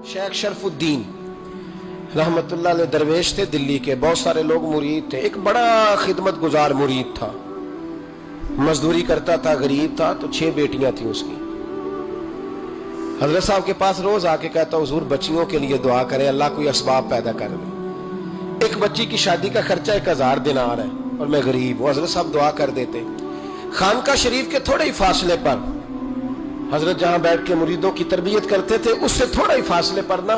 शेख शरफुद्दीन रहमतुल्लाह अलैह दरवेश थे दिल्ली के, बहुत सारे लोग मुरीद थे। एक बड़ा खिदमत गुजार मुरीद था, मजदूरी करता था, गरीब था। तो 6 बेटियां थी उसकी। हजरत साहब के पास रोज आके कहता, हुजूर बच्चियों के लिए दुआ करें, अल्लाह कोई असबाब पैदा कर दे। एक बच्ची की शादी का खर्चा 1000 दिनार है और मैं गरीब हूं। हजरत साहब दुआ कर देते। खानका शरीफ के थोड़े ही फासले पर हजरत जहां बैठ के मुरीदों की तरबियत करते थे, उससे थोड़ा ही फासले पर ना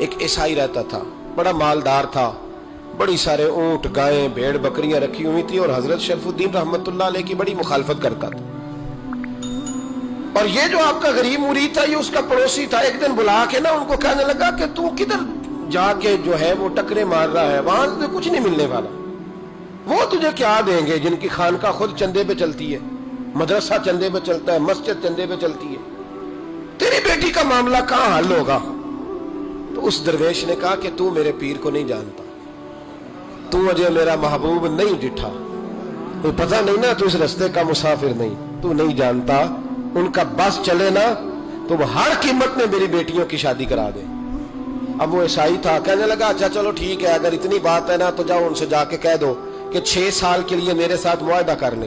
एक ईसाई रहता था, बड़ा मालदार था, बड़ी सारे ऊंट, गायें, भेड़, बकरियां रखी हुई थी और हजरत शरफुद्दीन रहमतुल्लाह अलैह की बड़ी मुखालफत करता था। और ये जो आपका गरीब मुरीद था, ये उसका पड़ोसी था। एक दिन बुला के ना उनको कहने लगा कि तू किधर जाके जो है वो टकरे मार रहा है, वहां तुझे कुछ नहीं मिलने वाला। वो तुझे क्या देंगे जिनकी खानका खुद चंदे पे चलती है, मदरसा चंदे पे चलता है, मस्जिद चंदे पे चलती है। तेरी बेटी का मामला कहां हल होगा? तो उस दरवेश ने कहा कि तू मेरे पीर को नहीं जानता, तू मुझे मेरा महबूब नहीं डिठा, कोई पता नहीं ना, तू इस रास्ते का मुसाफिर नहीं, तू नहीं जानता। उनका बस चले ना तो वो हर कीमत में मेरी बेटियों की शादी करा दे। अब वो ईसाई था, कहने लगा अच्छा चलो ठीक है, अगर इतनी बात है ना तो जाओ उनसे जाके कह दो कि 6 साल के लिए मेरे साथ मुआहदा कर ले,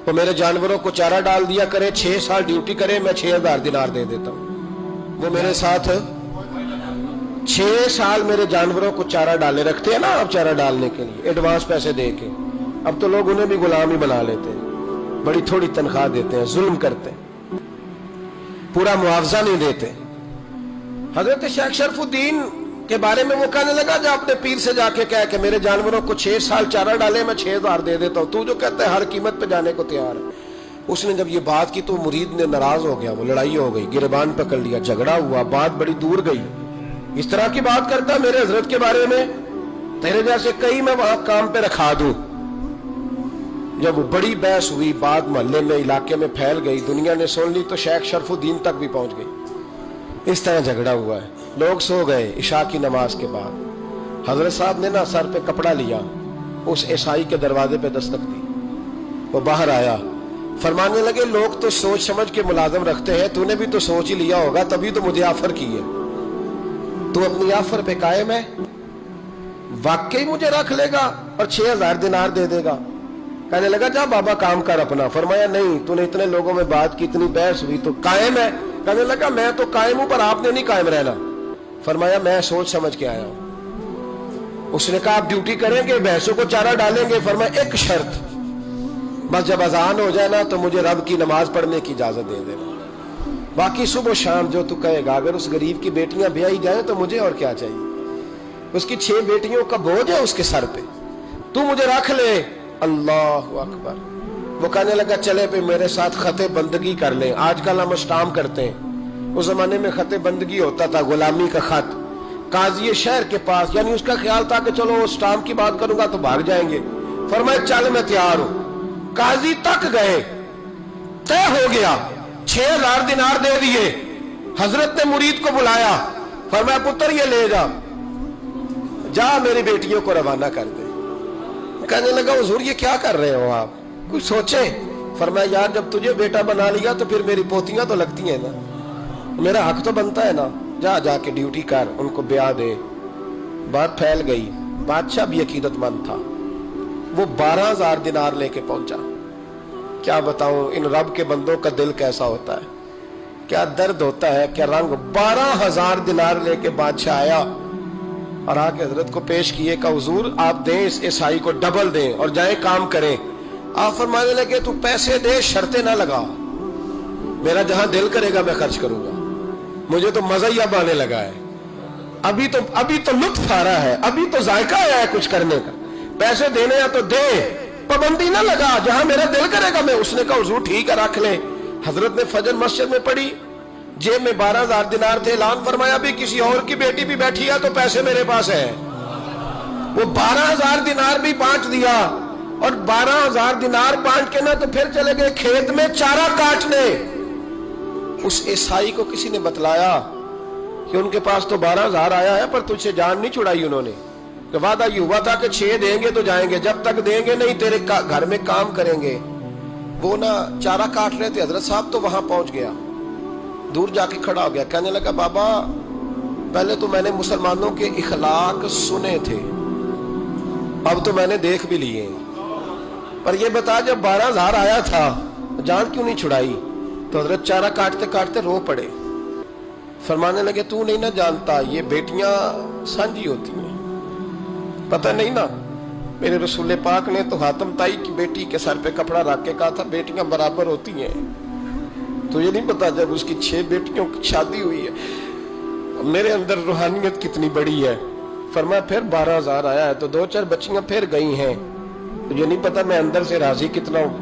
वो मेरे जानवरों को चारा डाल दिया करे, 6 साल ड्यूटी करे, मैं 6000 दिनार दे देता हूं। वो मेरे साथ 6 साल मेरे जानवरों को चारा डाले, रखते हैं ना अब चारा डालने के लिए एडवांस पैसे दे के। अब तो लोग उन्हें भी गुलाम ही बना लेते हैं, बड़ी थोड़ी तनख्वाह देते हैं, जुल्म करते हैं, पूरा मुआवजा नहीं देते। हजरत शेख शरफुद्दीन के बारे में वो कहने लगा, जा अपने पीर से जाके कह के मेरे जानवरों को 6 साल चारा डाले, मैं 6000 दे देता हूं, तू जो कहता है हर कीमत पे जाने को तैयार है। उसने जब ये बात की तो मुरीद ने नाराज हो गया, वो लड़ाई हो गई, गिरबान पकड़ लिया, झगड़ा हुआ, बात बड़ी दूर गई। इस तरह की बात करता मेरे हजरत के बारे में, तेरे जैसे कई मैं वहां काम पे रखा दूं। जब वो बड़ी बहस हुई, बात मोहल्ले में, इलाके में फैल गई, दुनिया ने सुन ली, तो शेख शरफुद्दीन तक भी पहुंच गई। इस तरह झगड़ा हुआ है। लोग सो गए इशा की नमाज के बाद। हजरत साहब ने ना सर पे कपड़ा लिया, उस ईसाई के दरवाजे पे दस्तक दी, वो बाहर आया, फरमाने लगे लोग तो सोच समझ के मुलाजम रखते हैं, तूने भी तो सोच ही लिया होगा, तभी तो मुझे ऑफर की है। तू अपनी ऑफर पे कायम है? वाकई मुझे रख लेगा और 6000 दिनार दे देगा? कहने लगा जा बाबा काम कर अपना। फरमाया नहीं, तूने इतने लोगों में बात की, इतनी बहस हुई, तो कायम है? कहने लगा मैं तो कायम हूं, पर आपने नहीं कायम रहना। फरमाया मैं सोच समझ के आया हूं। उसने कहा आप ड्यूटी करेंगे, भैंसों को चारा डालेंगे? फरमाया एक शर्त, बस जब अजान हो जाए ना तो मुझे रब की नमाज पढ़ने की इजाजत दे देना, बाकी सुबह शाम जो तू कहेगा। अगर उस गरीब की बेटियां ब्याही जाए तो मुझे और क्या चाहिए? उसकी 6 बेटियों का बोझ है उसके सर पे, तू मुझे रख ले। अल्लाह अकबर। वो कहने लगा चले पे मेरे साथ खते बंदगी कर ले। आजकल हम स्टाम्प करते हैं, उस जमाने में खते बंदगी होता था, गुलामी का खत, काजी शहर के पास। यानी उसका ख्याल था कि चलो स्टाम्प की बात करूंगा तो भाग जाएंगे। फरमाया चल मैं तैयार हूं। काजी तक गए, तय हो गया, 6000 दिनार दे दिए। हजरत ने मुरीद को बुलाया, फरमाया पुत्र ये ले जा मेरी बेटियों को रवाना कर दे। कहने लगा हुजूर ये क्या कर रहे हो आप, कुछ सोचे? फरमाया यार जब तुझे बेटा बना लिया तो फिर मेरी पोतियां तो लगती हैं ना, मेरा हक तो बनता है ना, जाके ड्यूटी कर, उनको ब्याह दे। बात फैल गई। बादशाह भी अकीदतमंद था, वो 12000 दिनार लेके पहुंचा। क्या बताऊं इन रब के बंदों का दिल कैसा होता है, क्या दर्द होता है, क्या रंग। 12000 दिनार लेके बादशाह आया और आके हजरत को पेश किए, का हुजूर आप दें इस ईसाई को डबल दें और जाए काम करें। आप फरमाने लगे तू पैसे दे, शर्तें ना लगा, मेरा जहां दिल करेगा मैं खर्च करूंगा, मुझे तो मजा ही अब आने लगा है, अभी तो लुत्फ आ रहा है, अभी तो जायका आया है कुछ करने का, पैसे देने या तो दे, पाबंदी ना लगा, जहां मेरा दिल करेगा मैं। उसने कहा हुजूर ठीक है रख ले। हजरत ने फजर मस्जिद में पढ़ी, जेब में 12000 दिनार थे, ऐलान फरमाया भी किसी और की बेटी भी बैठी है तो पैसे मेरे पास है। वो 12000 दिनार भी बांट दिया और 12000 दिनार बांट के ना तो फिर चले गए खेत में चारा काटने। उस ईसाई को किसी ने बतलाया कि उनके पास तो 12000 आया है, पर तुझसे जान नहीं छुड़ाई उन्होंने। तो वादा ये हुआ था कि 6 देंगे तो जाएंगे, जब तक देंगे नहीं तेरे घर में काम करेंगे। वो ना चारा काट रहे थे, हजरत साहब तो वहां पहुंच गया। دور جا کے کھڑا ہو گیا، کہنے لگا بابا پہلے تو میں نے مسلمانوں کے اخلاق سنے تھے، اب تو میں نے دیکھ بھی لیے، پر یہ بتا جب 12,000 آیا تھا جان کیوں نہیں چھڑائی؟ تو حضرت چارہ کاٹتے کاٹتے رو پڑے، فرمانے لگے تو نہیں نہ جانتا یہ بیٹیاں سانجھی ہوتی ہیں، پتہ نہیں نا، میرے رسول پاک نے تو حاتم تائی کی بیٹی کے سر پہ کپڑا رکھ کے کہا تھا بیٹیاں برابر ہوتی ہیں، تو یہ نہیں پتا جب اس کی 6 بیٹیوں کی شادی ہوئی ہے میرے اندر روحانیت کتنی بڑی ہے۔ فرمایا پھر 12,000 آیا ہے تو 2-4 بچیاں پھر گئی ہیں، تو یہ نہیں پتا میں اندر سے راضی کتنا ہوں،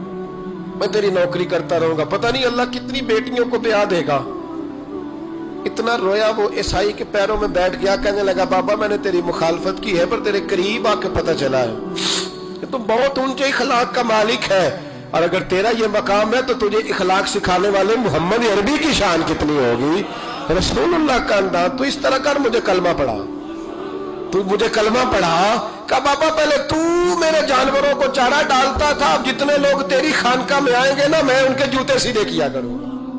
میں تیری نوکری کرتا رہوں گا، پتہ نہیں اللہ کتنی بیٹیوں کو بیاہ دے گا۔ اتنا رویا وہ عیسائی کے پیروں میں بیٹھ گیا، کہنے لگا بابا میں نے تیری مخالفت کی ہے پر تیرے قریب آ کے پتہ چلا ہے کہ تم بہت اونچے اخلاق کا مالک ہے، اور اگر تیرا یہ مقام ہے تو تجھے اخلاق سکھانے والے محمد عربی کی شان کتنی ہوگی، رسول اللہ کا انداز۔ تو اس طرح کر مجھے کلمہ پڑھا، تو مجھے کلمہ پڑھا، کہا بابا پہلے تو میرے جانوروں کو چارہ ڈالتا تھا، اب جتنے لوگ تیری خانقاہ میں آئیں گے نا میں ان کے جوتے سیدھے کیا کروں گا۔